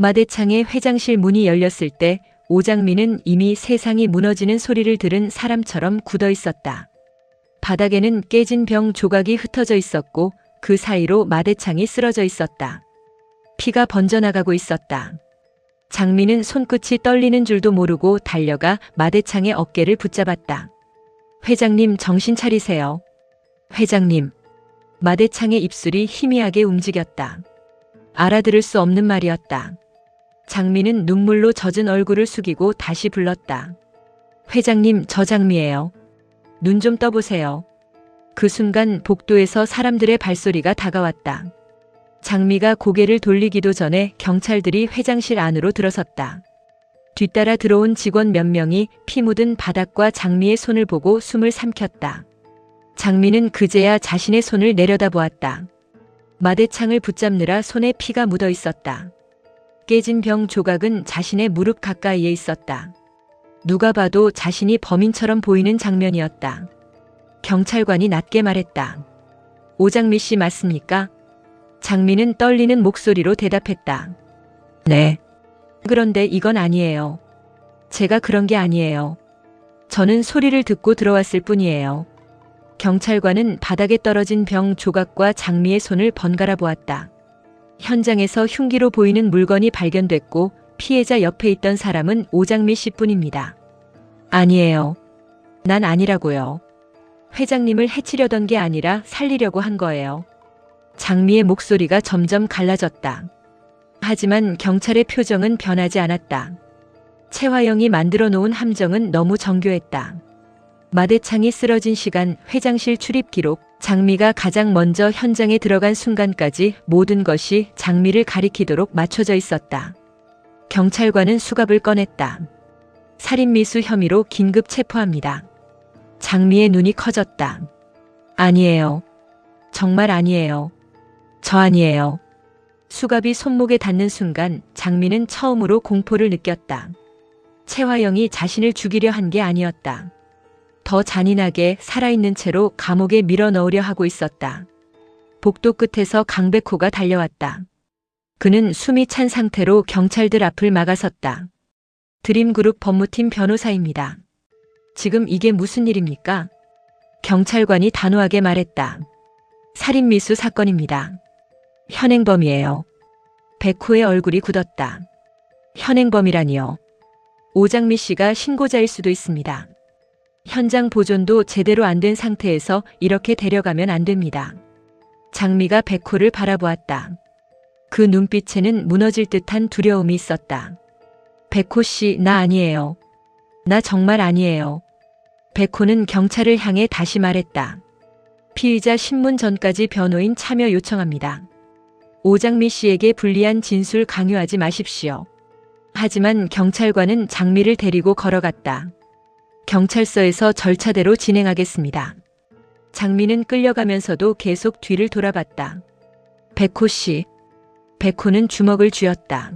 마대창의 회장실 문이 열렸을 때 오장미는 이미 세상이 무너지는 소리를 들은 사람처럼 굳어 있었다. 바닥에는 깨진 병 조각이 흩어져 있었고 그 사이로 마대창이 쓰러져 있었다. 피가 번져나가고 있었다. 장미는 손끝이 떨리는 줄도 모르고 달려가 마대창의 어깨를 붙잡았다. 회장님, 정신 차리세요. 회장님. 마대창의 입술이 희미하게 움직였다. 알아들을 수 없는 말이었다. 장미는 눈물로 젖은 얼굴을 숙이고 다시 불렀다. 회장님, 저 장미예요. 눈 좀 떠보세요. 그 순간 복도에서 사람들의 발소리가 다가왔다. 장미가 고개를 돌리기도 전에 경찰들이 회장실 안으로 들어섰다. 뒤따라 들어온 직원 몇 명이 피 묻은 바닥과 장미의 손을 보고 숨을 삼켰다. 장미는 그제야 자신의 손을 내려다보았다. 마대창을 붙잡느라 손에 피가 묻어 있었다. 깨진 병 조각은 자신의 무릎 가까이에 있었다. 누가 봐도 자신이 범인처럼 보이는 장면이었다. 경찰관이 낮게 말했다. 오장미 씨 맞습니까? 장미는 떨리는 목소리로 대답했다. 네. 그런데 이건 아니에요. 제가 그런 게 아니에요. 저는 소리를 듣고 들어왔을 뿐이에요. 경찰관은 바닥에 떨어진 병 조각과 장미의 손을 번갈아 보았다. 현장에서 흉기로 보이는 물건이 발견됐고 피해자 옆에 있던 사람은 오장미 씨뿐입니다. 아니에요. 난 아니라고요. 회장님을 해치려던 게 아니라 살리려고 한 거예요. 장미의 목소리가 점점 갈라졌다. 하지만 경찰의 표정은 변하지 않았다. 최화영이 만들어 놓은 함정은 너무 정교했다. 마대창이 쓰러진 시간, 회장실 출입 기록, 장미가 가장 먼저 현장에 들어간 순간까지 모든 것이 장미를 가리키도록 맞춰져 있었다. 경찰관은 수갑을 꺼냈다. 살인미수 혐의로 긴급 체포합니다. 장미의 눈이 커졌다. 아니에요. 정말 아니에요. 저 아니에요. 수갑이 손목에 닿는 순간 장미는 처음으로 공포를 느꼈다. 최화영이 자신을 죽이려 한 게 아니었다. 더 잔인하게 살아있는 채로 감옥에 밀어넣으려 하고 있었다. 복도 끝에서 강백호가 달려왔다. 그는 숨이 찬 상태로 경찰들 앞을 막아섰다. 드림그룹 법무팀 변호사입니다. 지금 이게 무슨 일입니까? 경찰관이 단호하게 말했다. 살인미수 사건입니다. 현행범이에요. 백호의 얼굴이 굳었다. 현행범이라니요. 오장미 씨가 신고자일 수도 있습니다. 현장 보존도 제대로 안 된 상태에서 이렇게 데려가면 안 됩니다. 장미가 백호를 바라보았다. 그 눈빛에는 무너질 듯한 두려움이 있었다. 백호 씨, 나 아니에요. 나 정말 아니에요. 백호는 경찰을 향해 다시 말했다. 피의자 신문 전까지 변호인 참여 요청합니다. 오장미 씨에게 불리한 진술 강요하지 마십시오. 하지만 경찰관은 장미를 데리고 걸어갔다. 경찰서에서 절차대로 진행하겠습니다. 장미는 끌려가면서도 계속 뒤를 돌아봤다. 백호 씨. 백호는 주먹을 쥐었다.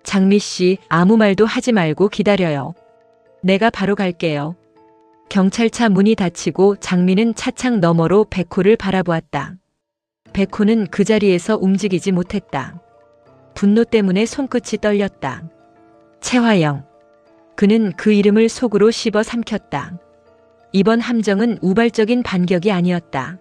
장미 씨, 아무 말도 하지 말고 기다려요. 내가 바로 갈게요. 경찰차 문이 닫히고 장미는 차창 너머로 백호를 바라보았다. 백호는 그 자리에서 움직이지 못했다. 분노 때문에 손끝이 떨렸다. 최화영. 그는 그 이름을 속으로 씹어 삼켰다. 이번 함정은 우발적인 반격이 아니었다.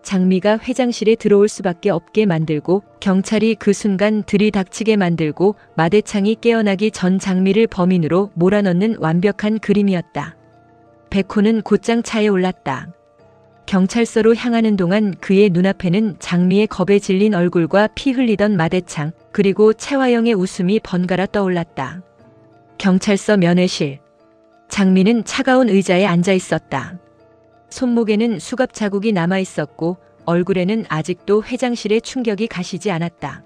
장미가 회장실에 들어올 수밖에 없게 만들고 경찰이 그 순간 들이닥치게 만들고 마대창이 깨어나기 전 장미를 범인으로 몰아넣는 완벽한 그림이었다. 백호는 곧장 차에 올랐다. 경찰서로 향하는 동안 그의 눈앞에는 장미의 겁에 질린 얼굴과 피 흘리던 마대창, 그리고 최화영의 웃음이 번갈아 떠올랐다. 경찰서 면회실. 장미는 차가운 의자에 앉아 있었다. 손목에는 수갑 자국이 남아 있었고 얼굴에는 아직도 회장실의 충격이 가시지 않았다.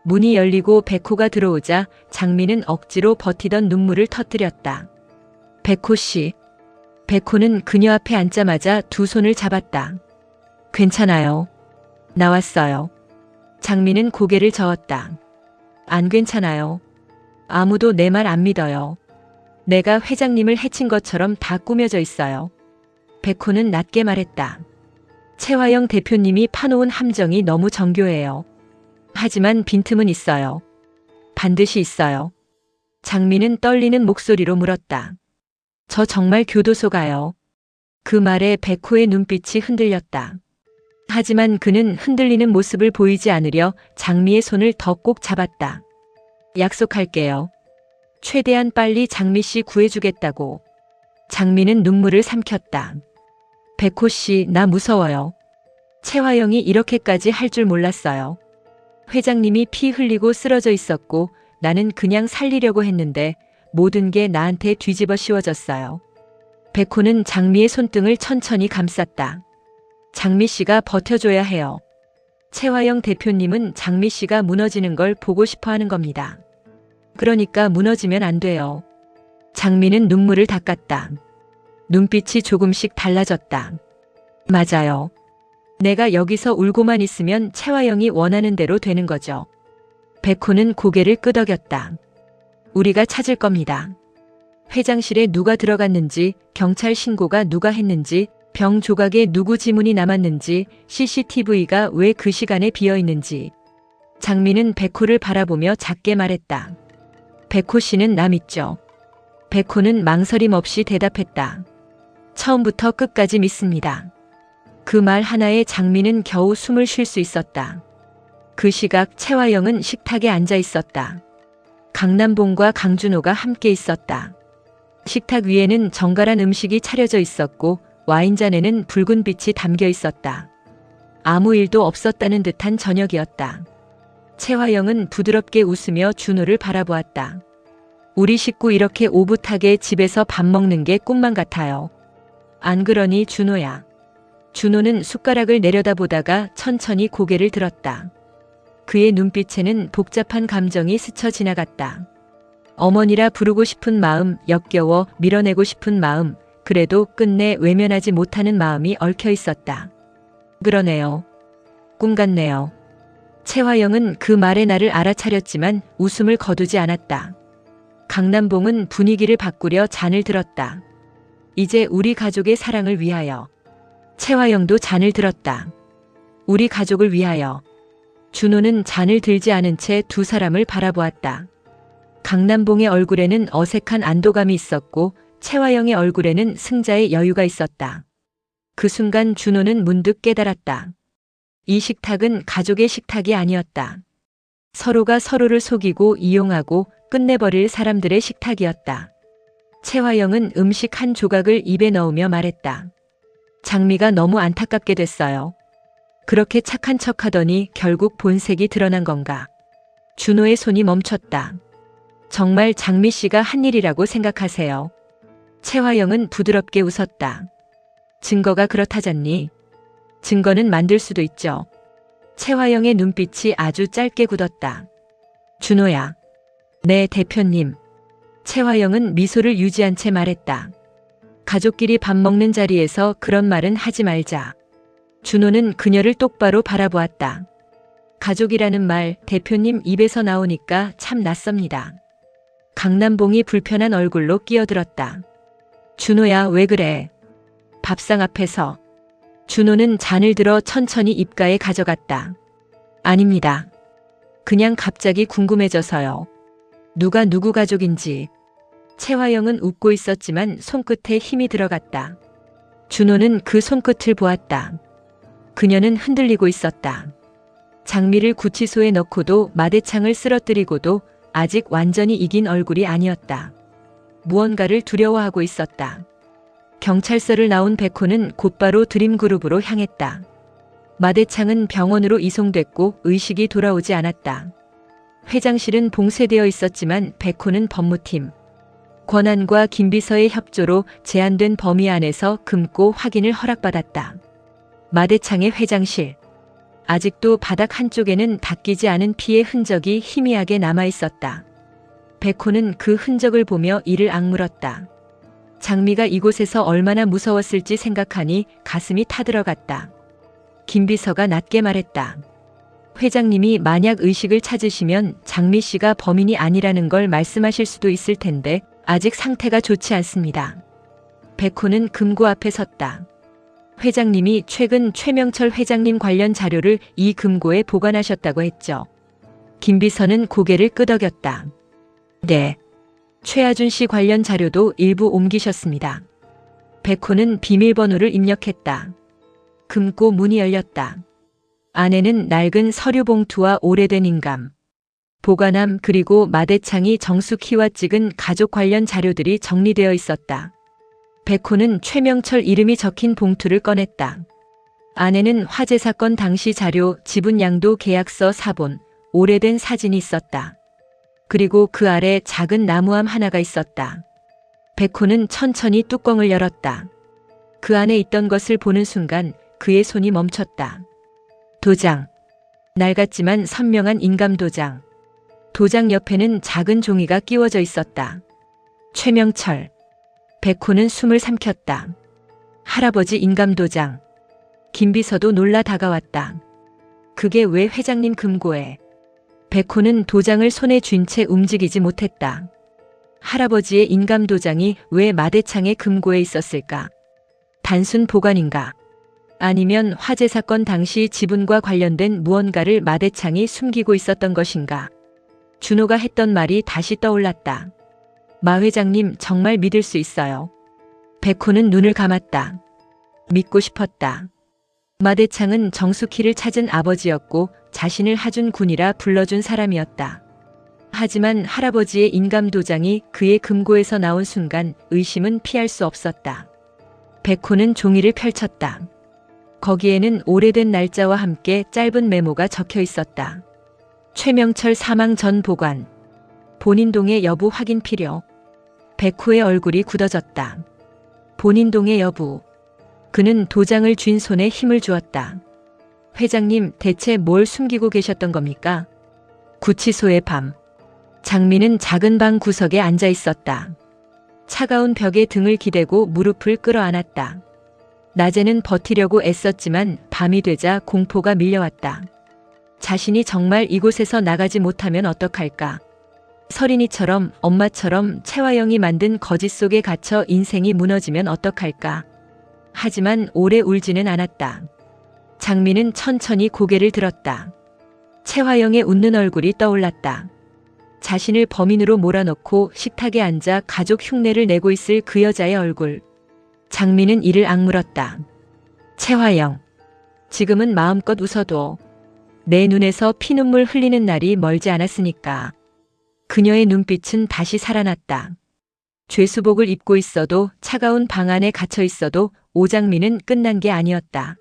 문이 열리고 백호가 들어오자 장미는 억지로 버티던 눈물을 터뜨렸다. 백호 씨. 백호는 그녀 앞에 앉자마자 두 손을 잡았다. 괜찮아요. 나왔어요. 장미는 고개를 저었다. 안 괜찮아요. 아무도 내 말 안 믿어요. 내가 회장님을 해친 것처럼 다 꾸며져 있어요. 백호는 낮게 말했다. 최화영 대표님이 파놓은 함정이 너무 정교해요. 하지만 빈틈은 있어요. 반드시 있어요. 장미는 떨리는 목소리로 물었다. 저 정말 교도소 가요. 그 말에 백호의 눈빛이 흔들렸다. 하지만 그는 흔들리는 모습을 보이지 않으려 장미의 손을 더 꼭 잡았다. 약속할게요. 최대한 빨리 장미 씨 구해주겠다고. 장미는 눈물을 삼켰다. 백호 씨, 나 무서워요. 채화영이 이렇게까지 할 줄 몰랐어요. 회장님이 피 흘리고 쓰러져 있었고 나는 그냥 살리려고 했는데 모든 게 나한테 뒤집어 씌워졌어요. 백호는 장미의 손등을 천천히 감쌌다. 장미 씨가 버텨줘야 해요. 채화영 대표님은 장미 씨가 무너지는 걸 보고 싶어 하는 겁니다. 그러니까 무너지면 안 돼요. 장미는 눈물을 닦았다. 눈빛이 조금씩 달라졌다. 맞아요. 내가 여기서 울고만 있으면 채화영이 원하는 대로 되는 거죠. 백호는 고개를 끄덕였다. 우리가 찾을 겁니다. 회장실에 누가 들어갔는지, 경찰 신고가 누가 했는지, 병 조각에 누구 지문이 남았는지, CCTV가 왜 그 시간에 비어 있는지. 장미는 백호를 바라보며 작게 말했다. 백호 씨는 나 믿죠? 백호는 망설임 없이 대답했다. 처음부터 끝까지 믿습니다. 그 말 하나에 장미는 겨우 숨을 쉴 수 있었다. 그 시각 채화영은 식탁에 앉아 있었다. 강남봉과 강준호가 함께 있었다. 식탁 위에는 정갈한 음식이 차려져 있었고 와인잔에는 붉은 빛이 담겨 있었다. 아무 일도 없었다는 듯한 저녁이었다. 채화영은 부드럽게 웃으며 준호를 바라보았다. 우리 식구 이렇게 오붓하게 집에서 밥 먹는 게 꿈만 같아요. 안 그러니 준호야. 준호는 숟가락을 내려다보다가 천천히 고개를 들었다. 그의 눈빛에는 복잡한 감정이 스쳐 지나갔다. 어머니라 부르고 싶은 마음, 역겨워 밀어내고 싶은 마음, 그래도 끝내 외면하지 못하는 마음이 얽혀 있었다. 그러네요. 꿈 같네요. 채화영은 그 말에 나를 알아차렸지만 웃음을 거두지 않았다. 강남봉은 분위기를 바꾸려 잔을 들었다. 이제 우리 가족의 사랑을 위하여. 채화영도 잔을 들었다. 우리 가족을 위하여. 준호는 잔을 들지 않은 채 두 사람을 바라보았다. 강남봉의 얼굴에는 어색한 안도감이 있었고 채화영의 얼굴에는 승자의 여유가 있었다. 그 순간 준호는 문득 깨달았다. 이 식탁은 가족의 식탁이 아니었다. 서로가 서로를 속이고 이용하고 끝내버릴 사람들의 식탁이었다. 채화영은 음식 한 조각을 입에 넣으며 말했다. 장미가 너무 안타깝게 됐어요. 그렇게 착한 척하더니 결국 본색이 드러난 건가. 준호의 손이 멈췄다. 정말 장미 씨가 한 일이라고 생각하세요? 채화영은 부드럽게 웃었다. 증거가 그렇다잖니. 증거는 만들 수도 있죠. 채화영의 눈빛이 아주 짧게 굳었다. 준호야. 네, 대표님. 채화영은 미소를 유지한 채 말했다. 가족끼리 밥 먹는 자리에서 그런 말은 하지 말자. 준호는 그녀를 똑바로 바라보았다. 가족이라는 말 대표님 입에서 나오니까 참 낯섭니다. 강남봉이 불편한 얼굴로 끼어들었다. 준호야, 왜 그래? 밥상 앞에서. 준호는 잔을 들어 천천히 입가에 가져갔다. 아닙니다. 그냥 갑자기 궁금해져서요. 누가 누구 가족인지. 채화영은 웃고 있었지만 손끝에 힘이 들어갔다. 준호는 그 손끝을 보았다. 그녀는 흔들리고 있었다. 장미를 구치소에 넣고도 마대창을 쓰러뜨리고도 아직 완전히 이긴 얼굴이 아니었다. 무언가를 두려워하고 있었다. 경찰서를 나온 백호는 곧바로 드림그룹으로 향했다. 마대창은 병원으로 이송됐고 의식이 돌아오지 않았다. 회장실은 봉쇄되어 있었지만 백호는 법무팀, 권한과 김비서의 협조로 제한된 범위 안에서 금고 확인을 허락받았다. 마대창의 회장실. 아직도 바닥 한쪽에는 닦이지 않은 피의 흔적이 희미하게 남아 있었다. 백호는 그 흔적을 보며 이를 악물었다. 장미가 이곳에서 얼마나 무서웠을지 생각하니 가슴이 타들어갔다. 김비서가 낮게 말했다. 회장님이 만약 의식을 찾으시면 장미 씨가 범인이 아니라는 걸 말씀하실 수도 있을 텐데 아직 상태가 좋지 않습니다. 백호는 금고 앞에 섰다. 회장님이 최근 최명철 회장님 관련 자료를 이 금고에 보관하셨다고 했죠. 김비서는 고개를 끄덕였다. 네. 최하준 씨 관련 자료도 일부 옮기셨습니다. 백호는 비밀번호를 입력했다. 금고 문이 열렸다. 안에는 낡은 서류 봉투와 오래된 인감, 보관함 그리고 마대창이 정숙희와 찍은 가족 관련 자료들이 정리되어 있었다. 백호는 최명철 이름이 적힌 봉투를 꺼냈다. 안에는 화재 사건 당시 자료, 지분 양도 계약서 사본, 오래된 사진이 있었다. 그리고 그 아래 작은 나무함 하나가 있었다. 백호는 천천히 뚜껑을 열었다. 그 안에 있던 것을 보는 순간 그의 손이 멈췄다. 도장. 낡았지만 선명한 인감 도장. 도장 옆에는 작은 종이가 끼워져 있었다. 최명철. 백호는 숨을 삼켰다. 할아버지 인감 도장. 김비서도 놀라 다가왔다. 그게 왜 회장님 금고에? 백호는 도장을 손에 쥔 채 움직이지 못했다. 할아버지의 인감 도장이 왜 마대창의 금고에 있었을까? 단순 보관인가? 아니면 화재 사건 당시 지분과 관련된 무언가를 마대창이 숨기고 있었던 것인가? 준호가 했던 말이 다시 떠올랐다. 마 회장님 정말 믿을 수 있어요. 백호는 눈을 감았다. 믿고 싶었다. 마대창은 정숙희를 찾은 아버지였고 자신을 하준 군이라 불러준 사람이었다. 하지만 할아버지의 인감 도장이 그의 금고에서 나온 순간 의심은 피할 수 없었다. 백호는 종이를 펼쳤다. 거기에는 오래된 날짜와 함께 짧은 메모가 적혀 있었다. 최명철 사망 전 보관. 본인 동의 여부 확인 필요. 백호의 얼굴이 굳어졌다. 본인 동의 여부. 그는 도장을 쥔 손에 힘을 주었다. 회장님, 대체 뭘 숨기고 계셨던 겁니까? 구치소의 밤. 장미는 작은 방 구석에 앉아 있었다. 차가운 벽에 등을 기대고 무릎을 끌어안았다. 낮에는 버티려고 애썼지만 밤이 되자 공포가 밀려왔다. 자신이 정말 이곳에서 나가지 못하면 어떡할까? 서린이처럼 엄마처럼 채화영이 만든 거짓 속에 갇혀 인생이 무너지면 어떡할까? 하지만 오래 울지는 않았다. 장미는 천천히 고개를 들었다. 채화영의 웃는 얼굴이 떠올랐다. 자신을 범인으로 몰아넣고 식탁에 앉아 가족 흉내를 내고 있을 그 여자의 얼굴. 장미는 이를 악물었다. 채화영, 지금은 마음껏 웃어도 내 눈에서 피눈물 흘리는 날이 멀지 않았으니까. 그녀의 눈빛은 다시 살아났다. 죄수복을 입고 있어도 차가운 방 안에 갇혀 있어도 오장미는 끝난 게 아니었다.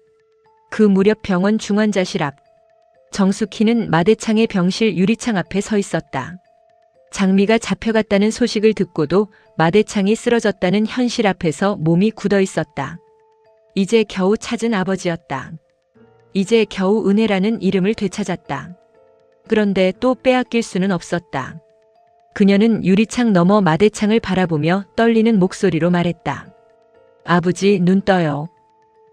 그 무렵 병원 중환자실 앞. 정숙희는 마대창의 병실 유리창 앞에 서 있었다. 장미가 잡혀갔다는 소식을 듣고도 마대창이 쓰러졌다는 현실 앞에서 몸이 굳어 있었다. 이제 겨우 찾은 아버지였다. 이제 겨우 은혜라는 이름을 되찾았다. 그런데 또 빼앗길 수는 없었다. 그녀는 유리창 너머 마대창을 바라보며 떨리는 목소리로 말했다. 아버지, 눈 떠요.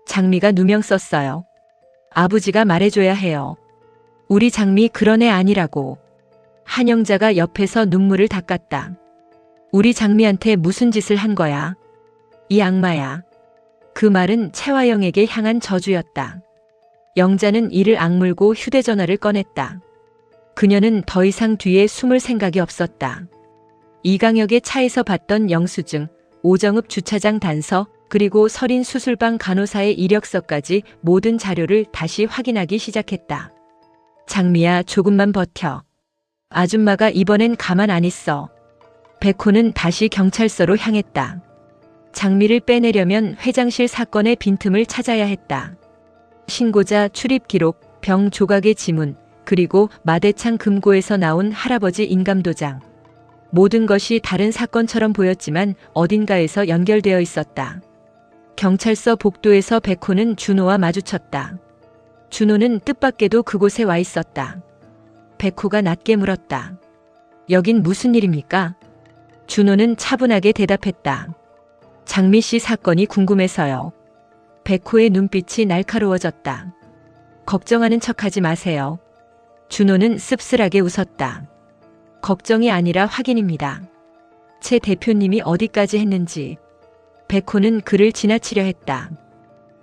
장미가 누명 썼어요. 아버지가 말해줘야 해요. 우리 장미 그런 애 아니라고. 한영자가 옆에서 눈물을 닦았다. 우리 장미한테 무슨 짓을 한 거야? 이 악마야. 그 말은 채화영에게 향한 저주였다. 영자는 이를 악물고 휴대전화를 꺼냈다. 그녀는 더 이상 뒤에 숨을 생각이 없었다. 이강혁의 차에서 봤던 영수증, 오정읍 주차장 단서, 그리고 서린 수술방 간호사의 이력서까지 모든 자료를 다시 확인하기 시작했다. 장미야, 조금만 버텨. 아줌마가 이번엔 가만 안 있어. 백호는 다시 경찰서로 향했다. 장미를 빼내려면 회장실 사건의 빈틈을 찾아야 했다. 신고자 출입 기록, 병 조각의 지문, 그리고 마대창 금고에서 나온 할아버지 인감도장. 모든 것이 다른 사건처럼 보였지만 어딘가에서 연결되어 있었다. 경찰서 복도에서 백호는 준호와 마주쳤다. 준호는 뜻밖에도 그곳에 와 있었다. 백호가 낮게 물었다. 여긴 무슨 일입니까? 준호는 차분하게 대답했다. 장미 씨 사건이 궁금해서요. 백호의 눈빛이 날카로워졌다. 걱정하는 척하지 마세요. 준호는 씁쓸하게 웃었다. 걱정이 아니라 확인입니다. 최 대표님이 어디까지 했는지. 백호는 그를 지나치려 했다.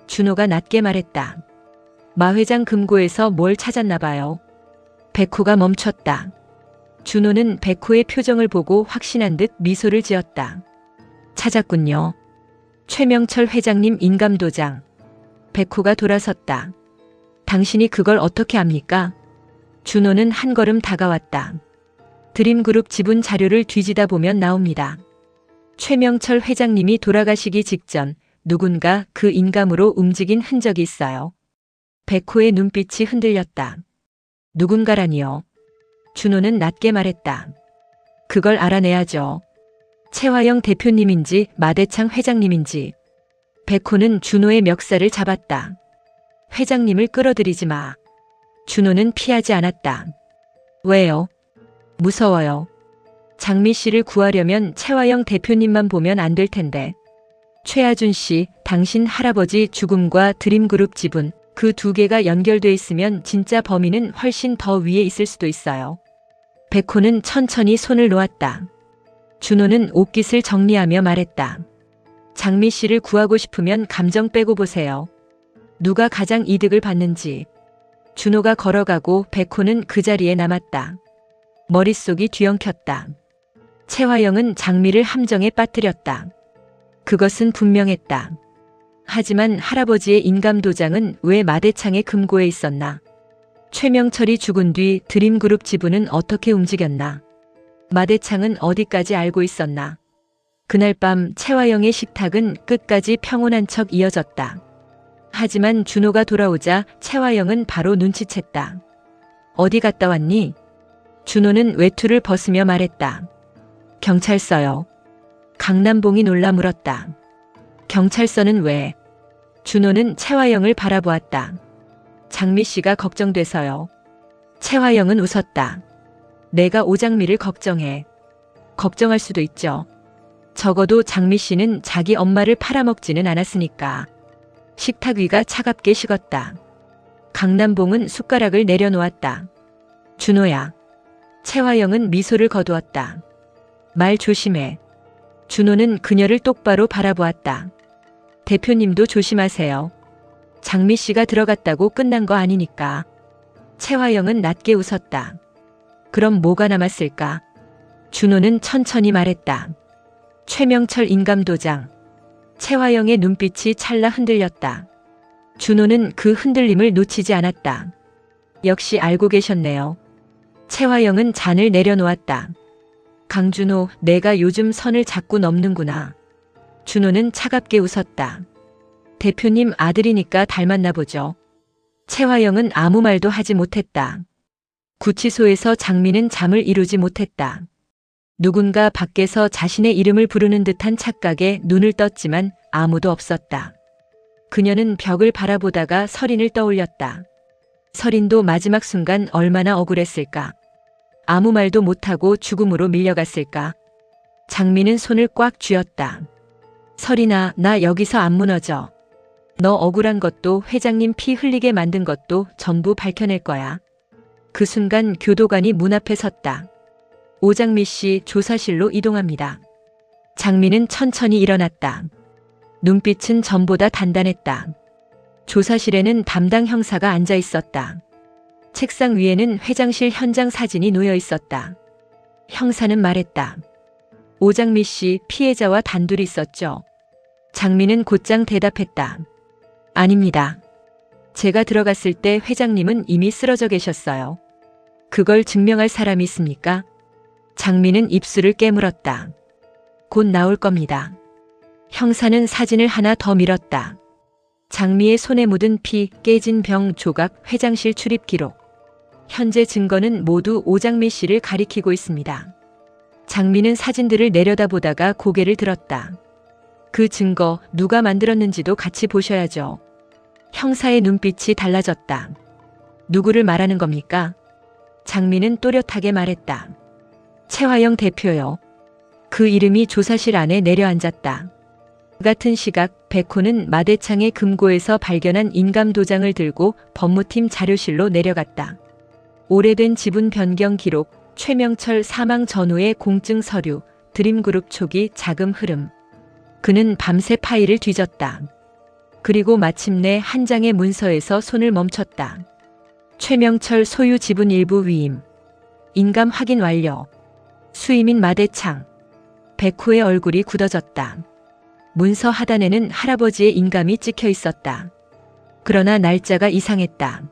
준호가 낮게 말했다. 마 회장 금고에서 뭘 찾았나 봐요. 백호가 멈췄다. 준호는 백호의 표정을 보고 확신한 듯 미소를 지었다. 찾았군요. 최명철 회장님 인감도장. 백호가 돌아섰다. 당신이 그걸 어떻게 압니까? 준호는 한 걸음 다가왔다. 드림그룹 지분 자료를 뒤지다 보면 나옵니다. 최명철 회장님이 돌아가시기 직전 누군가 그 인감으로 움직인 흔적이 있어요. 백호의 눈빛이 흔들렸다. 누군가라니요. 준호는 낮게 말했다. 그걸 알아내야죠. 최화영 대표님인지 마대창 회장님인지. 백호는 준호의 멱살을 잡았다. 회장님을 끌어들이지 마. 준호는 피하지 않았다. 왜요? 무서워요. 장미 씨를 구하려면 최화영 대표님만 보면 안 될 텐데. 최하준 씨, 당신 할아버지 죽음과 드림그룹 지분, 그 두 개가 연결돼 있으면 진짜 범인은 훨씬 더 위에 있을 수도 있어요. 백호는 천천히 손을 놓았다. 준호는 옷깃을 정리하며 말했다. 장미 씨를 구하고 싶으면 감정 빼고 보세요. 누가 가장 이득을 받는지. 준호가 걸어가고 백호는 그 자리에 남았다. 머릿속이 뒤엉켰다. 최화영은 장미를 함정에 빠뜨렸다. 그것은 분명했다. 하지만 할아버지의 인감도장은 왜 마대창의 금고에 있었나? 최명철이 죽은 뒤 드림그룹 지분은 어떻게 움직였나? 마대창은 어디까지 알고 있었나? 그날 밤 최화영의 식탁은 끝까지 평온한 척 이어졌다. 하지만 준호가 돌아오자 최화영은 바로 눈치챘다. 어디 갔다 왔니? 준호는 외투를 벗으며 말했다. 경찰서요. 강남봉이 놀라 물었다. 경찰서는 왜? 준호는 최화영을 바라보았다. 장미 씨가 걱정돼서요. 최화영은 웃었다. 내가 오장미를 걱정해. 걱정할 수도 있죠. 적어도 장미 씨는 자기 엄마를 팔아먹지는 않았으니까. 식탁 위가 차갑게 식었다. 강남봉은 숟가락을 내려놓았다. 준호야. 최화영은 미소를 거두었다. 말 조심해. 준호는 그녀를 똑바로 바라보았다. 대표님도 조심하세요. 장미 씨가 들어갔다고 끝난 거 아니니까. 최화영은 낮게 웃었다. 그럼 뭐가 남았을까? 준호는 천천히 말했다. 최명철 인감도장. 최화영의 눈빛이 찰나 흔들렸다. 준호는 그 흔들림을 놓치지 않았다. 역시 알고 계셨네요. 최화영은 잔을 내려놓았다. 강준호, 내가 요즘 선을 자꾸 넘는구나. 준호는 차갑게 웃었다. 대표님 아들이니까 닮았나 보죠. 최화영은 아무 말도 하지 못했다. 구치소에서 장미는 잠을 이루지 못했다. 누군가 밖에서 자신의 이름을 부르는 듯한 착각에 눈을 떴지만 아무도 없었다. 그녀는 벽을 바라보다가 설인을 떠올렸다. 설인도 마지막 순간 얼마나 억울했을까. 아무 말도 못하고 죽음으로 밀려갔을까. 장미는 손을 꽉 쥐었다. 설인아, 나 여기서 안 무너져. 너 억울한 것도 회장님 피 흘리게 만든 것도 전부 밝혀낼 거야. 그 순간 교도관이 문 앞에 섰다. 오장미 씨 조사실로 이동합니다. 장미는 천천히 일어났다. 눈빛은 전보다 단단했다. 조사실에는 담당 형사가 앉아 있었다. 책상 위에는 회장실 현장 사진이 놓여 있었다. 형사는 말했다. 오장미 씨 피해자와 단둘이 있었죠. 장미는 곧장 대답했다. 아닙니다. 제가 들어갔을 때 회장님은 이미 쓰러져 계셨어요. 그걸 증명할 사람이 있습니까? 장미는 입술을 깨물었다. 곧 나올 겁니다. 형사는 사진을 하나 더 밀었다. 장미의 손에 묻은 피, 깨진 병 조각, 회장실 출입 기록. 현재 증거는 모두 오장미 씨를 가리키고 있습니다. 장미는 사진들을 내려다보다가 고개를 들었다. 그 증거 누가 만들었는지도 같이 보셔야죠. 형사의 눈빛이 달라졌다. 누구를 말하는 겁니까? 장미는 또렷하게 말했다. 최화영 대표요. 그 이름이 조사실 안에 내려앉았다. 같은 시각 백호는 마대창의 금고에서 발견한 인감도장을 들고 법무팀 자료실로 내려갔다. 오래된 지분 변경 기록, 최명철 사망 전후의 공증 서류, 드림그룹 초기 자금 흐름. 그는 밤새 파일을 뒤졌다. 그리고 마침내 한 장의 문서에서 손을 멈췄다. 최명철 소유 지분 일부 위임. 인감 확인 완료. 수임인 마대창. 백호의 얼굴이 굳어졌다. 문서 하단에는 할아버지의 인감이 찍혀 있었다. 그러나 날짜가 이상했다.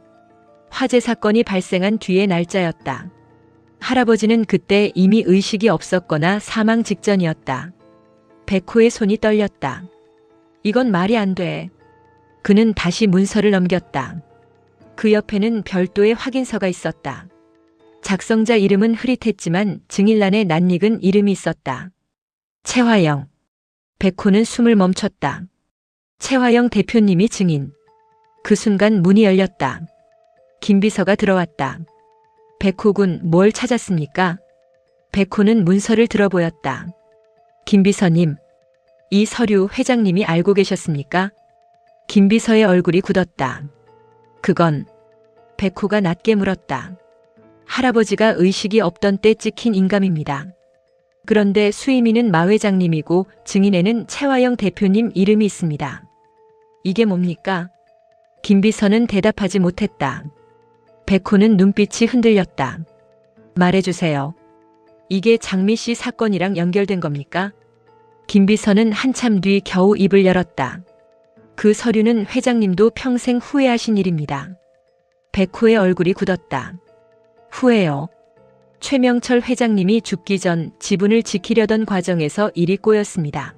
화재 사건이 발생한 뒤의 날짜였다. 할아버지는 그때 이미 의식이 없었거나 사망 직전이었다. 백호의 손이 떨렸다. 이건 말이 안 돼. 그는 다시 문서를 넘겼다. 그 옆에는 별도의 확인서가 있었다. 작성자 이름은 흐릿했지만 증일란에 낯익은 이름이 있었다. 최화영. 백호는 숨을 멈췄다. 최화영 대표님이 증인. 그 순간 문이 열렸다. 김비서가 들어왔다. 백호군, 뭘 찾았습니까? 백호는 문서를 들어보였다. 김비서님, 이 서류 회장님이 알고 계셨습니까? 김비서의 얼굴이 굳었다. 그건 백호가 낮게 물었다. 할아버지가 의식이 없던 때 찍힌 인감입니다. 그런데 수임인은 마 회장님이고 증인에는 최화영 대표님 이름이 있습니다. 이게 뭡니까? 김비서는 대답하지 못했다. 백호는 눈빛이 흔들렸다. 말해주세요. 이게 장미 씨 사건이랑 연결된 겁니까? 김비서는 한참 뒤 겨우 입을 열었다. 그 서류는 회장님도 평생 후회하신 일입니다. 백호의 얼굴이 굳었다. 후회요. 최명철 회장님이 죽기 전 지분을 지키려던 과정에서 일이 꼬였습니다.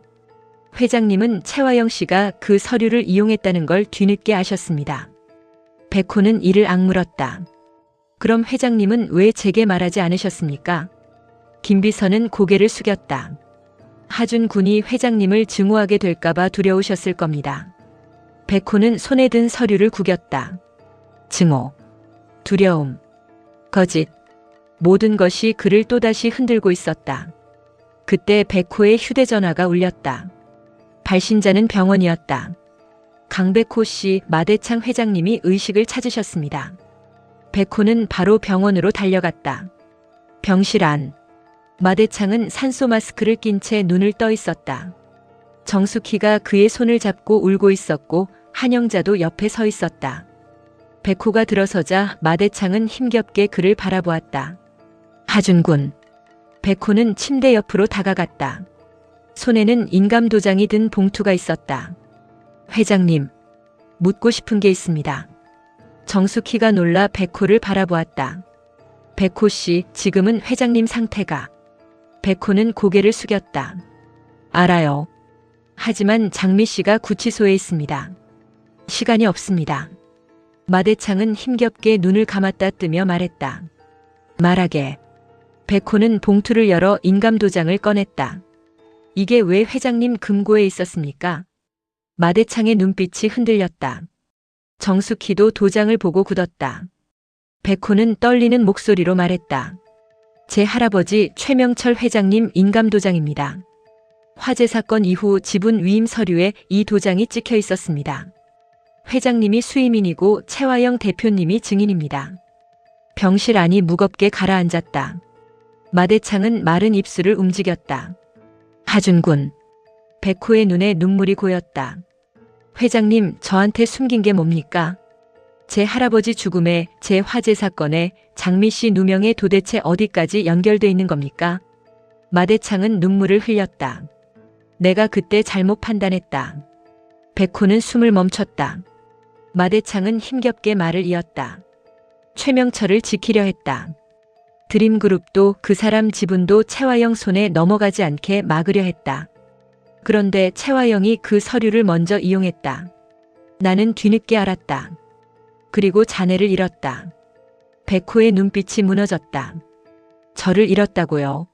회장님은 최화영 씨가 그 서류를 이용했다는 걸 뒤늦게 아셨습니다. 백호는 이를 악물었다. 그럼 회장님은 왜 제게 말하지 않으셨습니까? 김비서는 고개를 숙였다. 하준 군이 회장님을 증오하게 될까봐 두려우셨을 겁니다. 백호는 손에 든 서류를 구겼다. 증오, 두려움, 거짓. 모든 것이 그를 또다시 흔들고 있었다. 그때 백호의 휴대전화가 울렸다. 발신자는 병원이었다. 강백호 씨, 마대창 회장님이 의식을 찾으셨습니다. 백호는 바로 병원으로 달려갔다. 병실 안. 마대창은 산소 마스크를 낀 채 눈을 떠 있었다. 정숙희가 그의 손을 잡고 울고 있었고 한영자도 옆에 서 있었다. 백호가 들어서자 마대창은 힘겹게 그를 바라보았다. 하준군. 백호는 침대 옆으로 다가갔다. 손에는 인감도장이 든 봉투가 있었다. 회장님, 묻고 싶은 게 있습니다. 정숙희가 놀라 백호를 바라보았다. 백호 씨, 지금은 회장님 상태가. 백호는 고개를 숙였다. 알아요. 하지만 장미 씨가 구치소에 있습니다. 시간이 없습니다. 마대창은 힘겹게 눈을 감았다 뜨며 말했다. 말하게. 백호는 봉투를 열어 인감도장을 꺼냈다. 이게 왜 회장님 금고에 있었습니까? 마대창의 눈빛이 흔들렸다. 정숙희도 도장을 보고 굳었다. 백호는 떨리는 목소리로 말했다. 제 할아버지 최명철 회장님 인감도장입니다. 화재 사건 이후 지분 위임 서류에 이 도장이 찍혀 있었습니다. 회장님이 수임인이고 최화영 대표님이 증인입니다. 병실 안이 무겁게 가라앉았다. 마대창은 마른 입술을 움직였다. 하준군. 백호의 눈에 눈물이 고였다. 회장님, 저한테 숨긴 게 뭡니까? 제 할아버지 죽음에, 제 화재 사건에 장미 씨 누명에 도대체 어디까지 연결돼 있는 겁니까? 마대창은 눈물을 흘렸다. 내가 그때 잘못 판단했다. 백호는 숨을 멈췄다. 마대창은 힘겹게 말을 이었다. 최명철을 지키려 했다. 드림그룹도 그 사람 지분도 최화영 손에 넘어가지 않게 막으려 했다. 그런데 최화영이 그 서류를 먼저 이용했다. 나는 뒤늦게 알았다. 그리고 자네를 잃었다. 백호의 눈빛이 무너졌다. 저를 잃었다고요.